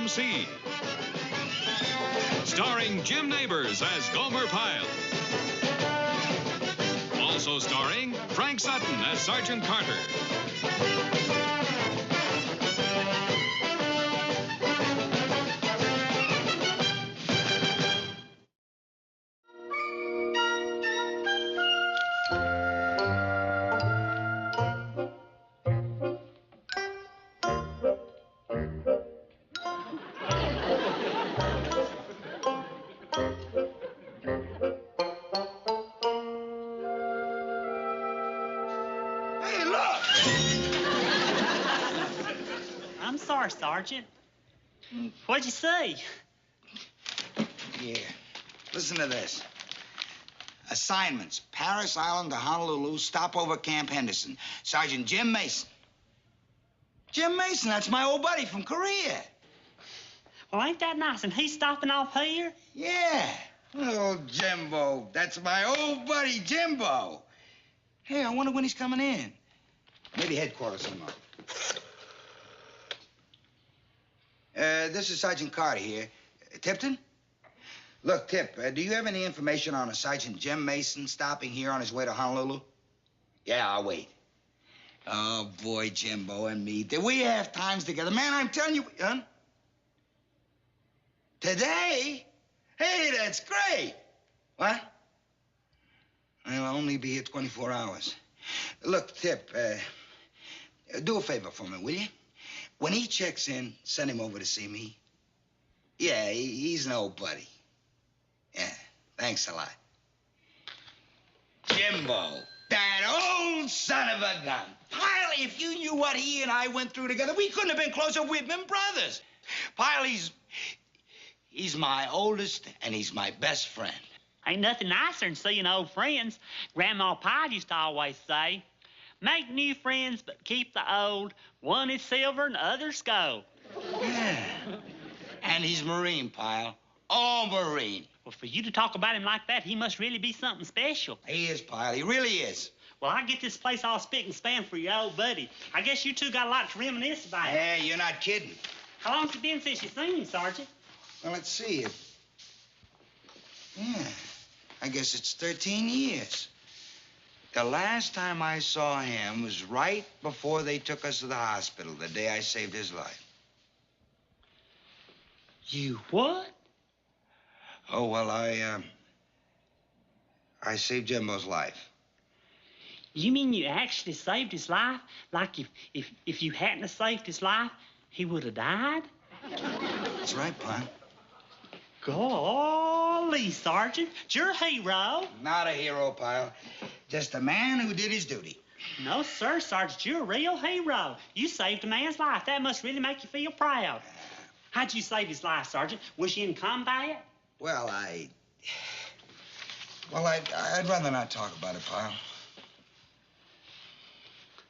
U.S.M.C. Starring Jim Neighbors as Gomer Pyle. Also starring Frank Sutton as Sergeant Carter. I'm sorry, Sergeant. What'd you say? Yeah. Listen to this. Assignments: Paris Island to Honolulu, stopover Camp Henderson. Sergeant Jim Mason. Jim Mason, that's my old buddy from Korea. Well, ain't that nice? And he's stopping off here? Yeah. Oh, Jimbo. That's my old buddy, Jimbo. Hey, I wonder when he's coming in. Maybe headquarters tomorrow. This is Sergeant Carter here. Tipton? Look, Tip, do you have any information on a Sergeant Jim Mason stopping here on his way to Honolulu? Yeah, I'll wait. Oh, boy, Jimbo and me. Did we have times together? Man, I'm telling you... Huh? Today? Hey, that's great. What? I'll only be here 24 hours. Look, Tip, do a favor for me, will you? When he checks in, send him over to see me. Yeah, he's an old buddy. Yeah, thanks a lot. Jimbo, that old son of a gun. Pyle, if you knew what he and I went through together, we couldn't have been closer. We've been brothers. Pyle, he's my oldest, and he's my best friend. Ain't nothing nicer than seeing old friends. Grandma Pyle used to always say, make new friends, but keep the old. One is silver and the other's gold. Yeah. And he's Marine, Pyle. All Marine. Well, for you to talk about him like that, he must really be something special. He is, Pyle. He really is. Well, I get this place all spick and span for your old buddy. I guess you two got a lot to reminisce about. Yeah, you're not kidding. How long's it been since you seen him, Sergeant? Well, let's see. Yeah, I guess it's 13 years. The last time I saw him was right before they took us to the hospital, the day I saved his life. You what? Oh, well, I saved Jimbo's life. You mean you actually saved his life? Like if you hadn't have saved his life, he would have died? That's right, Pyle. Golly, Sergeant, you're a hero. Not a hero, Pyle. Just a man who did his duty. No, sir, Sergeant, you're a real hero. You saved a man's life. That must really make you feel proud. How'd you save his life, Sergeant? Was you in combat? Well, I'd rather not talk about it, Pyle.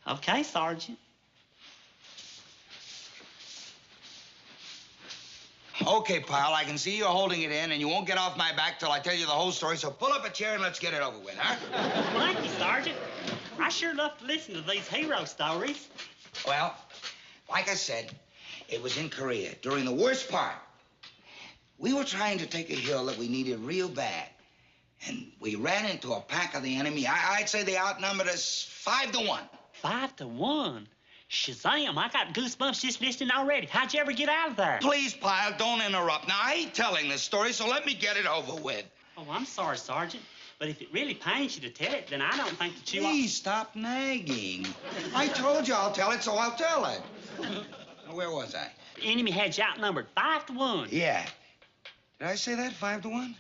Okay, Sergeant. Okay, Pyle, I can see you're holding it in, and you won't get off my back till I tell you the whole story, so pull up a chair and let's get it over with, huh? Thank you, Sergeant. I sure love to listen to these hero stories. Well, like I said, it was in Korea, during the worst part. We were trying to take a hill that we needed real bad, and we ran into a pack of the enemy. I'd say they outnumbered us 5 to 1. 5 to 1? Shazam, I got goosebumps just listening already. How'd you ever get out of there? Please, Pyle, don't interrupt. Now, I hate telling this story, so let me get it over with. Oh, I'm sorry, Sergeant. But if it really pains you to tell it, then I don't think that you... Please stop nagging. I told you I'll tell it, so I'll tell it. Where was I? The enemy had you outnumbered 5 to 1. Yeah. Did I say that, 5 to 1?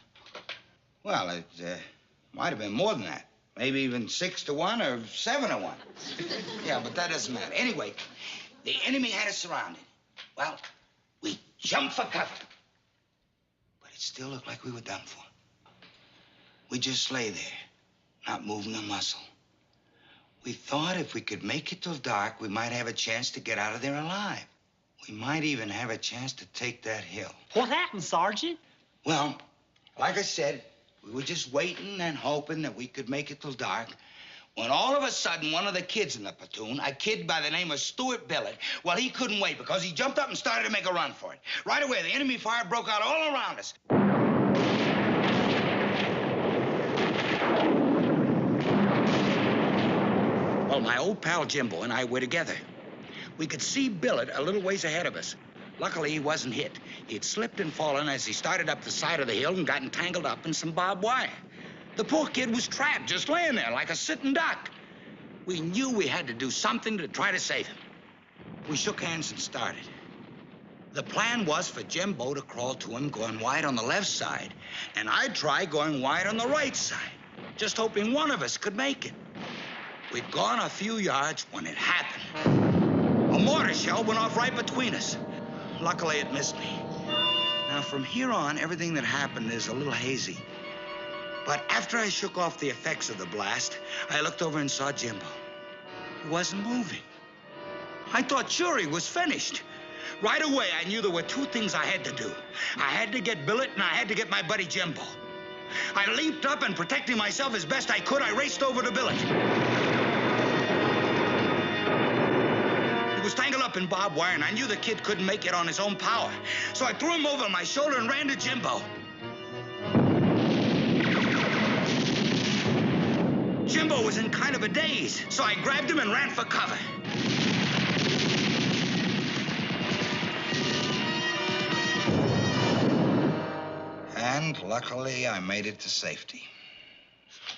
Well, it might have been more than that. Maybe even 6 to 1 or 7 to 1. Yeah, but that doesn't matter. Anyway, the enemy had us surrounded. Well, we jumped for cover. But it still looked like we were done for. We just lay there, not moving a muscle. We thought if we could make it till dark, we might have a chance to get out of there alive. We might even have a chance to take that hill. What happened, Sergeant? Well, like I said, we were just waiting and hoping that we could make it till dark when all of a sudden one of the kids in the platoon, a kid by the name of Stuart Billett, well, he couldn't wait because he jumped up and started to make a run for it. Right away, the enemy fire broke out all around us. Well, my old pal Jimbo and I were together. We could see Billett a little ways ahead of us. Luckily, he wasn't hit. He'd slipped and fallen as he started up the side of the hill and gotten tangled up in some barbed wire. The poor kid was trapped, just laying there like a sitting duck. We knew we had to do something to try to save him. We shook hands and started. The plan was for Jimbo to crawl to him going wide on the left side, and I'd try going wide on the right side, just hoping one of us could make it. We'd gone a few yards when it happened. A mortar shell went off right between us. Luckily, it missed me. Now, from here on, everything that happened is a little hazy. But after I shook off the effects of the blast, I looked over and saw Jimbo. He wasn't moving. I thought sure he was finished. Right away, I knew there were two things I had to do. I had to get Billett, and I had to get my buddy Jimbo. I leaped up, and protecting myself as best I could, I raced over to Billett. He was tangled up in barbed wire, and I knew the kid couldn't make it on his own power. So I threw him over my shoulder and ran to Jimbo. Jimbo was in kind of a daze, so I grabbed him and ran for cover. And luckily, I made it to safety.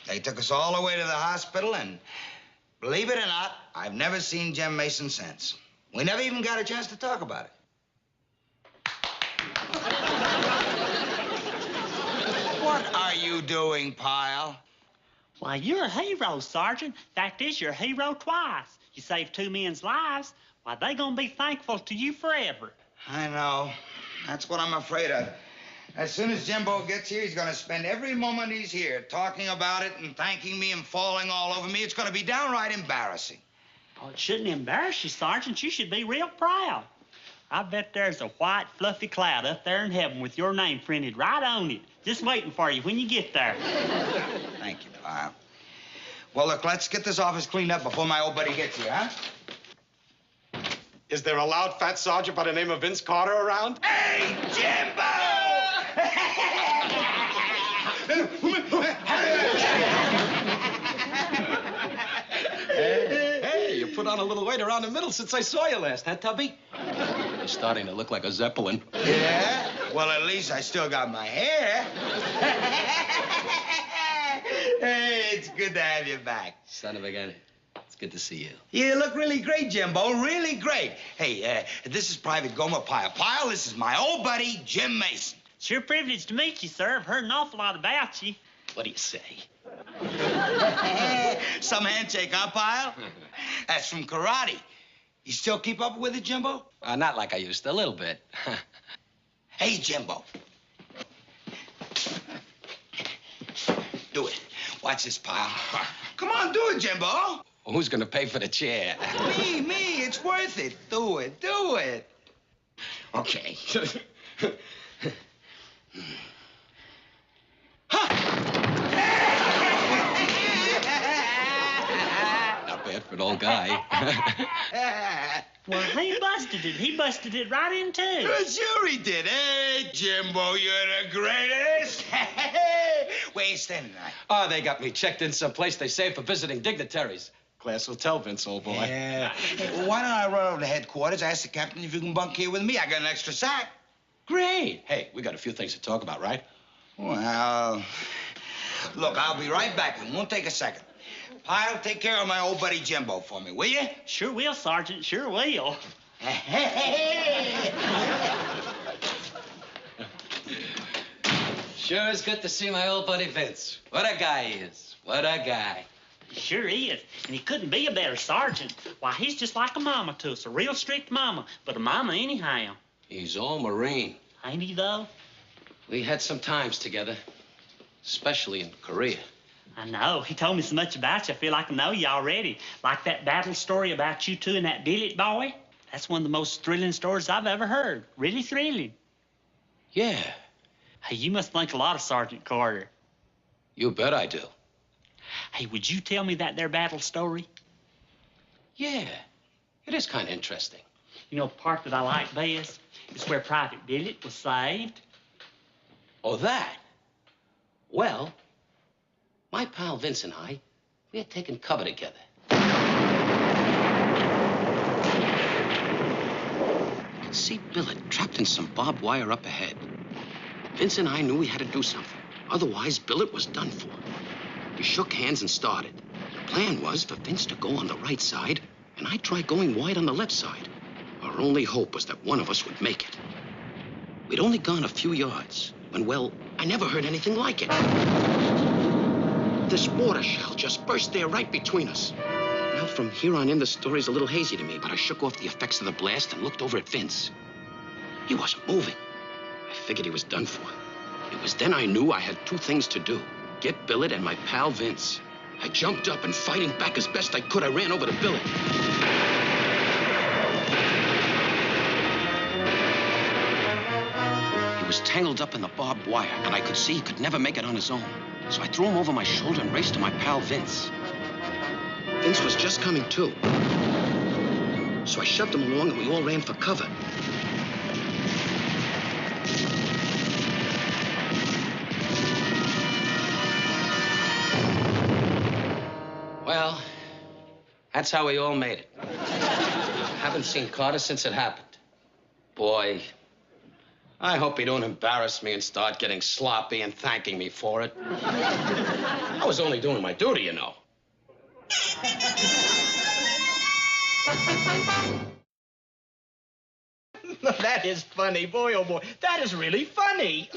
They took us all the way to the hospital, and believe it or not, I've never seen Jim Mason since. We never even got a chance to talk about it. What are you doing, Pyle? Why, you're a hero, Sergeant. Fact is, you're a hero twice. You saved two men's lives. Why, they gonna be thankful to you forever. I know. That's what I'm afraid of. As soon as Jimbo gets here, he's gonna spend every moment he's here talking about it and thanking me and falling all over me. It's gonna be downright embarrassing. Oh, it shouldn't embarrass you, Sergeant. You should be real proud. I bet there's a white, fluffy cloud up there in heaven with your name printed right on it, just waiting for you when you get there. Thank you, Pyle. Well, look, let's get this office cleaned up before my old buddy gets here, huh? Is there a loud fat sergeant by the name of Vince Carter around? Hey, Jimbo! Hey, you put on a little weight around the middle since I saw you last, huh, Tubby? You're starting to look like a Zeppelin. Yeah? Well, at least I still got my hair. Hey, it's good to have you back. Son of a gun. It's good to see you. You look really great, Jimbo, really great. Hey, this is Private Gomer Pyle. Pyle, this is my old buddy, Jim Mason. Sure privileged to meet you, sir. I've heard an awful lot about you. What do you say? Some handshake, huh, Pyle? That's from karate. You still keep up with it, Jimbo? Not like I used to, a little bit. Hey, Jimbo. Do it. Watch this, Pyle. Come on, do it, Jimbo. Who's gonna pay for the chair? Me. It's worth it. Do it. Okay. Not bad for an old guy. Well, he busted it. He busted it right in two. Sure he did. Hey, Jimbo, you're the greatest. Where you standing tonight? Oh, they got me checked in someplace they save for visiting dignitaries. Class hotel, Vince, old boy. Yeah. Hey, well, why don't I run over to headquarters, ask the captain if you can bunk here with me? I got an extra sack. Great. Hey, we got a few things to talk about, right? Well, look, I'll be right back. It won't take a second. Pyle, take care of my old buddy Jimbo for me, will you? Sure will, Sergeant. Sure will. Sure is good to see my old buddy Vince. What a guy he is. What a guy. He sure is. And he couldn't be a better sergeant. Why, he's just like a mama to us. A real strict mama. But a mama anyhow. He's all Marine. Ain't he, though? We had some times together, especially in Korea. I know. He told me so much about you. I feel like I know you already. Like that battle story about you two and that billet boy. That's one of the most thrilling stories I've ever heard. Really thrilling. Yeah. Hey, you must think a lot of Sergeant Carter. You bet I do. Hey, would you tell me that there battle story? Yeah, it is kind of interesting. You know, the part that I like best is where Private Billet was saved. Oh, that? Well, my pal Vince and I, we had taken cover together. I could see Billet trapped in some barbed wire up ahead. Vince and I knew we had to do something. Otherwise, Billet was done for. We shook hands and started. The plan was for Vince to go on the right side, and I'd try going wide on the left side. Our only hope was that one of us would make it. We'd only gone a few yards when, well, I never heard anything like it. This water shell just burst there right between us. Now, from here on in, the story's a little hazy to me, but I shook off the effects of the blast and looked over at Vince. He wasn't moving. I figured he was done for. It was then I knew I had two things to do. Get Billet and my pal Vince. I jumped up and fighting back as best I could, I ran over to Billet. He was tangled up in the barbed wire, and I could see he could never make it on his own. So I threw him over my shoulder and raced to my pal Vince. Vince was just coming to. So I shoved him along and we all ran for cover. Well, that's how we all made it. Haven't seen Carter since it happened. Boy, I hope he don't embarrass me and start getting sloppy and thanking me for it. I was only doing my duty, you know. That is funny. Boy, oh boy. That is really funny.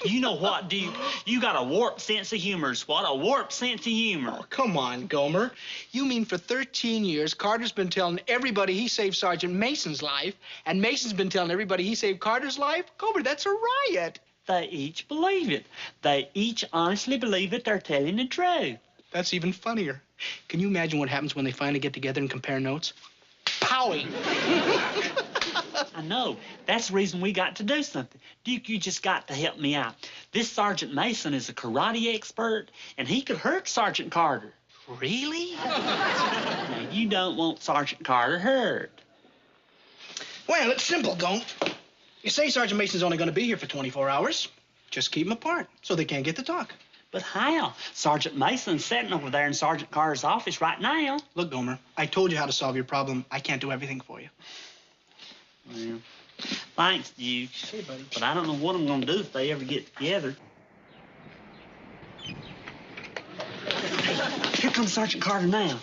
You know what, Duke? You got a warped sense of humor. What a warped sense of humor. Oh, come on, Gomer. You mean for 13 years, Carter's been telling everybody he saved Sergeant Mason's life, and Mason's been telling everybody he saved Carter's life? Gomer, that's a riot. They each believe it. They each honestly believe that they're telling the truth. That's even funnier. Can you imagine what happens when they finally get together and compare notes? Powie! I know. That's the reason we got to do something. Duke, you just got to help me out. This Sergeant Mason is a karate expert, and he could hurt Sergeant Carter. Really? Now, you don't want Sergeant Carter hurt. Well, it's simple, don't. You say Sergeant Mason's only going to be here for 24 hours. Just keep them apart so they can't get to talk. But how? Sergeant Mason's sitting over there in Sergeant Carter's office right now. Look, Gomer, I told you how to solve your problem. I can't do everything for you. Well, thanks, Duke. Hey, buddy. But I don't know what I'm going to do if they ever get together. Hey, here comes Sergeant Carter now.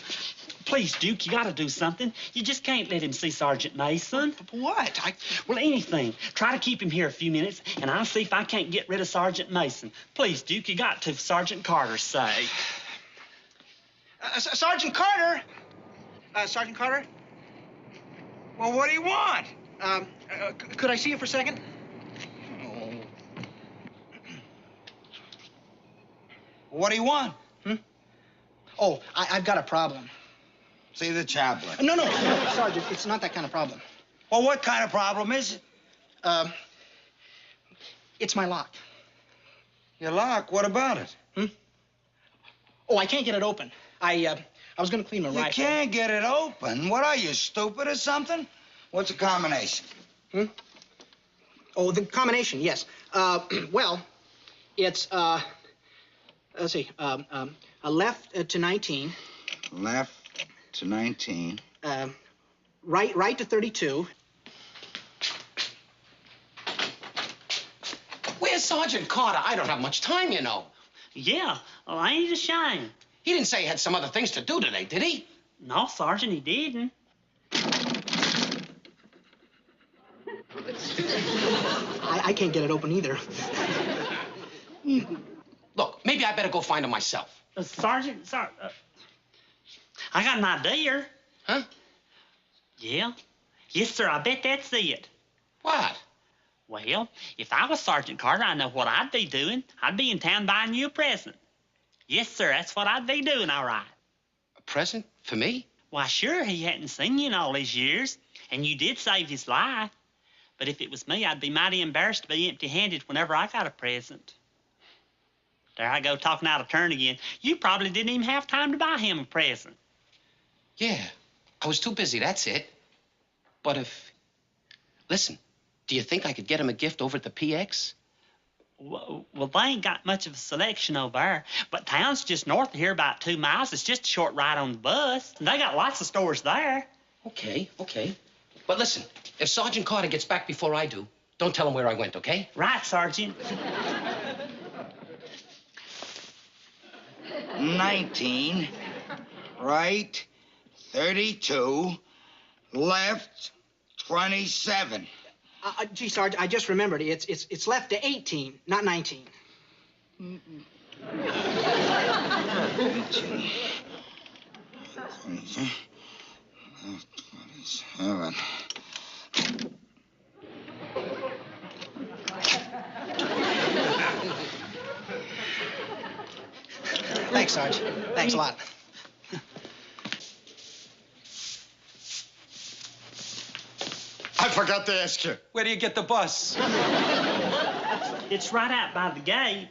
Please, Duke, you got to do something. You just can't let him see Sergeant Mason. What? Well, anything. Try to keep him here a few minutes, and I'll see if I can't get rid of Sergeant Mason. Please, Duke, you got to, for Sergeant Carter's sake. Sergeant Carter? Sergeant Carter? Well, what do you want? Could I see you for a second? Oh. What do you want? Oh, I've got a problem. See the chaplain. No, Sergeant, it's not that kind of problem. Well, what kind of problem is it? It's my lock. Your lock? What about it? Oh, I can't get it open. I was going to clean my rifle. You can't get it open. What are you, stupid or something? What's the combination? Oh, the combination, yes. Well, it's, let's see, a left to 19. Left to 19. Right to 32. Where's Sergeant Carter? I don't have much time, you know. Yeah, well, ain't it a shame? He didn't say he had some other things to do today, did he? No, Sergeant, he didn't. I can't get it open either. Look, maybe I better go find him myself. Sergeant, I got an idea. Huh? Yeah. Yes, sir, I bet that's it. What? Well, if I was Sergeant Carter, I know what I'd be doing. I'd be in town buying you a present. Yes, sir, that's what I'd be doing, all right. A present for me? Why, sure, he hadn't seen you in all these years, and you did save his life. But if it was me, I'd be mighty embarrassed to be empty-handed whenever I got a present. There I go talking out of turn again. You probably didn't even have time to buy him a present. Yeah, I was too busy, that's it. But if... Listen, do you think I could get him a gift over at the PX? Well, they ain't got much of a selection over there. But town's just north of here about 2 miles. It's just a short ride on the bus. And they got lots of stores there. Okay. But listen, if Sergeant Carter gets back before I do, don't tell him where I went, okay? Right, Sergeant. 19, right, 32, left, 27. Gee, Sarge, I just remembered. It's left to 18, not 19. 22, 27. Thanks, Sarge. Thanks a lot. I forgot to ask you. Where do you get the bus? It's right out by the gate.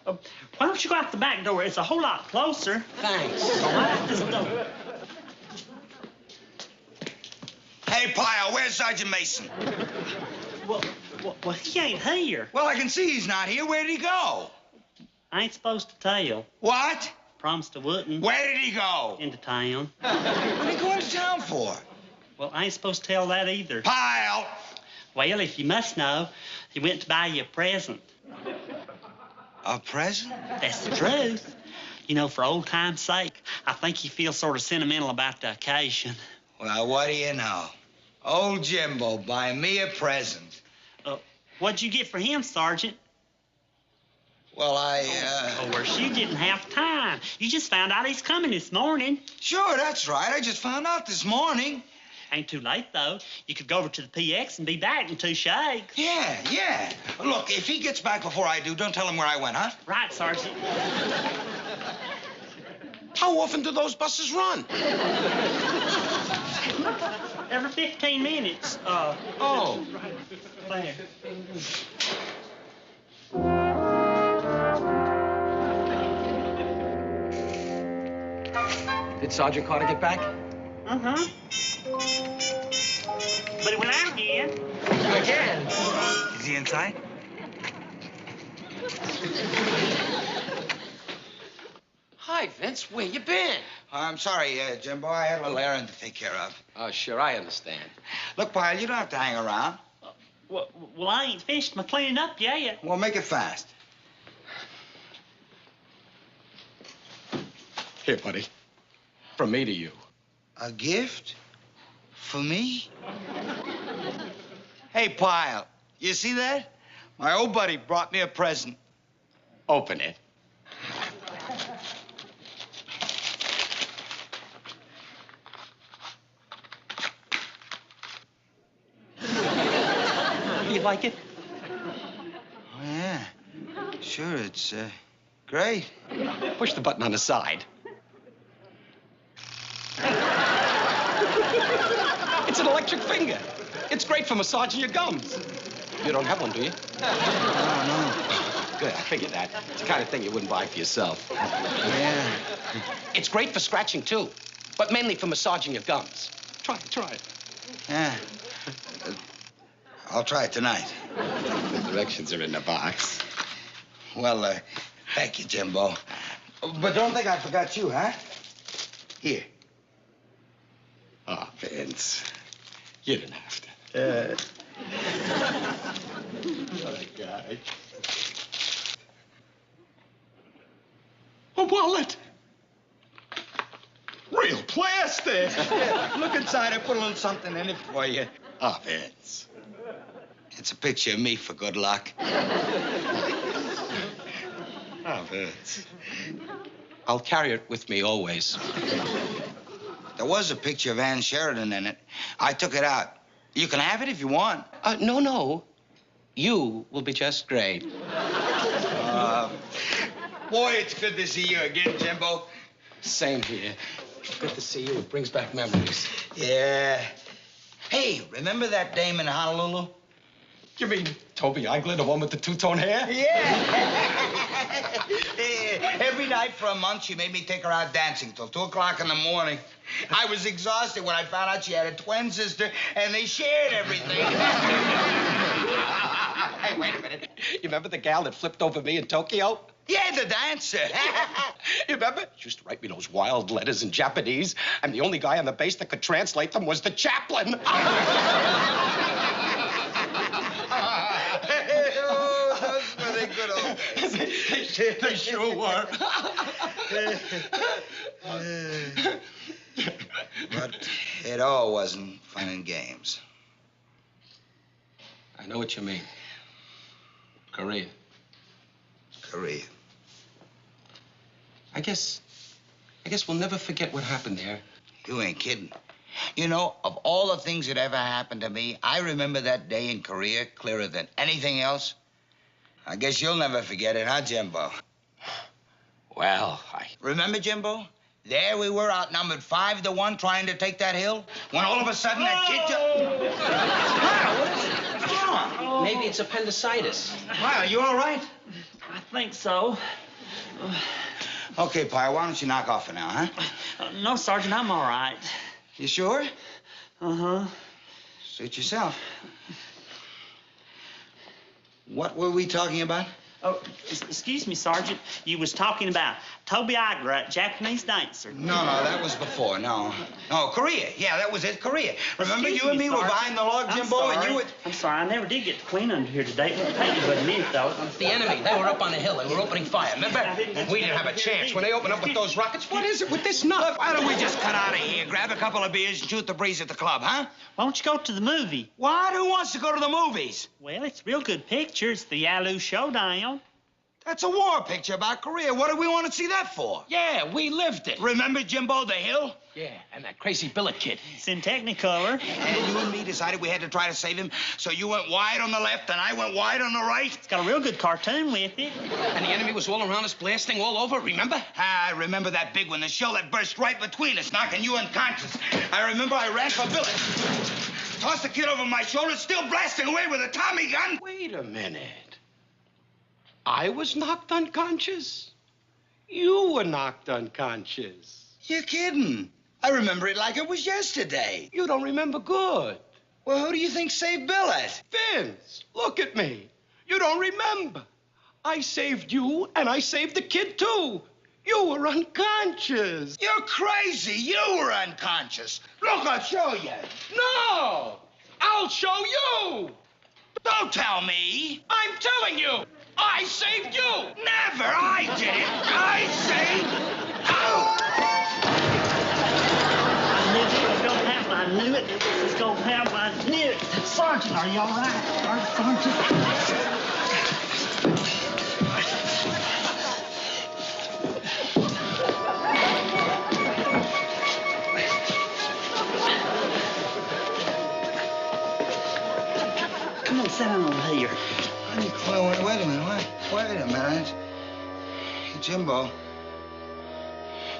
Why don't you go out the back door? It's a whole lot closer. Thanks. Right out this door. Hey, Pyle, where's Sergeant Mason? Well, he ain't here. Well, I can see he's not here. Where did he go? I ain't supposed to tell. What? Promised I wouldn't. Where did he go? Into town. What are you going to town for? Well, I ain't supposed to tell that either. Pyle! Well, if you must know, he went to buy you a present. A present? That's the truth. You know, for old time's sake, I think he feels sort of sentimental about the occasion. Well, what do you know? Old Jimbo buying me a present. What'd you get for him, Sergeant? Well, Of course, you didn't have time. You just found out he's coming this morning. Sure, that's right. I just found out this morning. Ain't too late, though. You could go over to the PX and be back in 2 shakes. Yeah. Look, if he gets back before I do, don't tell him where I went, huh? Right, Sergeant. How often do those buses run? Every 15 minutes. Oh. Right there. Did Sergeant Carter get back? Uh-huh. But he went out again. Again? Is he inside? Hi, Vince. Where you been? I'm sorry, Jimbo. I had a little errand to take care of. Oh, sure, I understand. Look, Pyle, you don't have to hang around. Well, I ain't finished my cleaning up yet. Well, make it fast. Here, buddy. From me to you. A gift? For me? Hey, Pyle, you see that? My old buddy brought me a present. Open it. Do you like it? Oh, yeah. Sure, it's, great. Push the button on the side. It's an electric finger. It's great for massaging your gums. You don't have one, do you? No. Good, I figured that. It's the kind of thing you wouldn't buy for yourself. Yeah. It's great for scratching, too, but mainly for massaging your gums. Try it. Yeah. I'll try it tonight. The directions are in the box. Well, thank you, Jimbo. But don't think I forgot you, huh? Here. Oh, Vince. You didn't have to. What a guy. A wallet. Real plastic. Yeah, look inside. I put a little something in it for you. Oh, Vince. It's a picture of me, for good luck. Oh, Vince. I'll carry it with me always. There was a picture of Ann Sheridan in it. I took it out. You can have it if you want. No. You will be just great. Boy, it's good to see you again, Jimbo. Same here. Good to see you. It brings back memories. Yeah. Hey, remember that dame in Honolulu? You mean Toby Eigler, the one with the two-tone hair? Yeah. every night for a month, she made me take her out dancing till 2 o'clock in the morning. I was exhausted when I found out she had a twin sister, and they shared everything. Hey, wait a minute. You remember the gal that flipped over me in Tokyo? Yeah, the dancer. You remember? She used to write me those wild letters in Japanese, and the only guy on the base that could translate them was the chaplain. Oh, those were the good old days. They sure were. But it all wasn't fun and games. I know what you mean. Korea. Korea. I guess we'll never forget what happened there. You ain't kidding. You know, of all the things that ever happened to me, I remember that day in Korea clearer than anything else. I guess you'll never forget it, huh, Jimbo? Well, Remember, Jimbo? There we were, outnumbered 5-1, trying to take that hill, when all of a sudden that kid just... Pyle, what is it? What's wrong? Maybe it's appendicitis. Pyle, you all right? I think so. Okay, Pyle, why don't you knock off for now, huh? No, Sergeant, I'm all right. You sure? Uh-huh. Suit yourself. What were we talking about? Oh, excuse me, Sergeant. You was talking about Toby Iger, Japanese dancer. No, that was before. No, Korea. Yeah, that was it, Korea. Remember, Excuse you and me were Sergeant. behind the log, I'm Jimbo, and sorry. you were... I'm sorry, I never did get the Queen under here today. It won't take me but a minute, though. The enemy, they were up on the hill. They were opening fire, remember? and we didn't have a chance. When they opened up with those rockets, what is it with this nut? Look, why don't we just cut out of here, grab a couple of beers, and shoot the breeze at the club, huh? Why don't you go to the movie? What? Who wants to go to the movies? Well, it's a real good picture. It's the Yalu Showdown. That's a war picture about Korea. What do we want to see that for? Yeah, we lived it. Remember, Jimbo, the hill? Yeah, and that crazy billet kid. It's in Technicolor. And you and me decided we had to try to save him, so you went wide on the left and I went wide on the right? It's got a real good cartoon with it. And the enemy was all around us, blasting all over, remember? I remember that big one, the shell that burst right between us, knocking you unconscious. I remember I ran for Billet. Tossed the kid over my shoulder, still blasting away with a Tommy gun. Wait a minute. I was knocked unconscious. You were knocked unconscious. You're kidding. I remember it like it was yesterday. You don't remember good. Well, who do you think saved Billet? Vince, look at me. You don't remember. I saved you, and I saved the kid, too. You were unconscious. You're crazy. You were unconscious. Look, I'll show you. No! I'll show you! Don't tell me. I'm telling you! I saved you! Never. I did it. I saved. I knew it was gonna happen. I knew it. Sergeant, are you all right? Sergeant. Come on, sit down over here. Well, wait a minute. Wait a minute. Hey, Jimbo,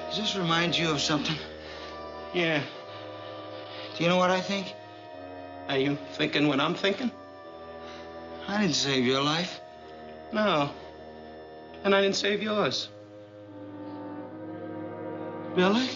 does this remind you of something? Yeah. Do you know what I think? Are you thinking what I'm thinking? I didn't save your life. No. And I didn't save yours. Billy?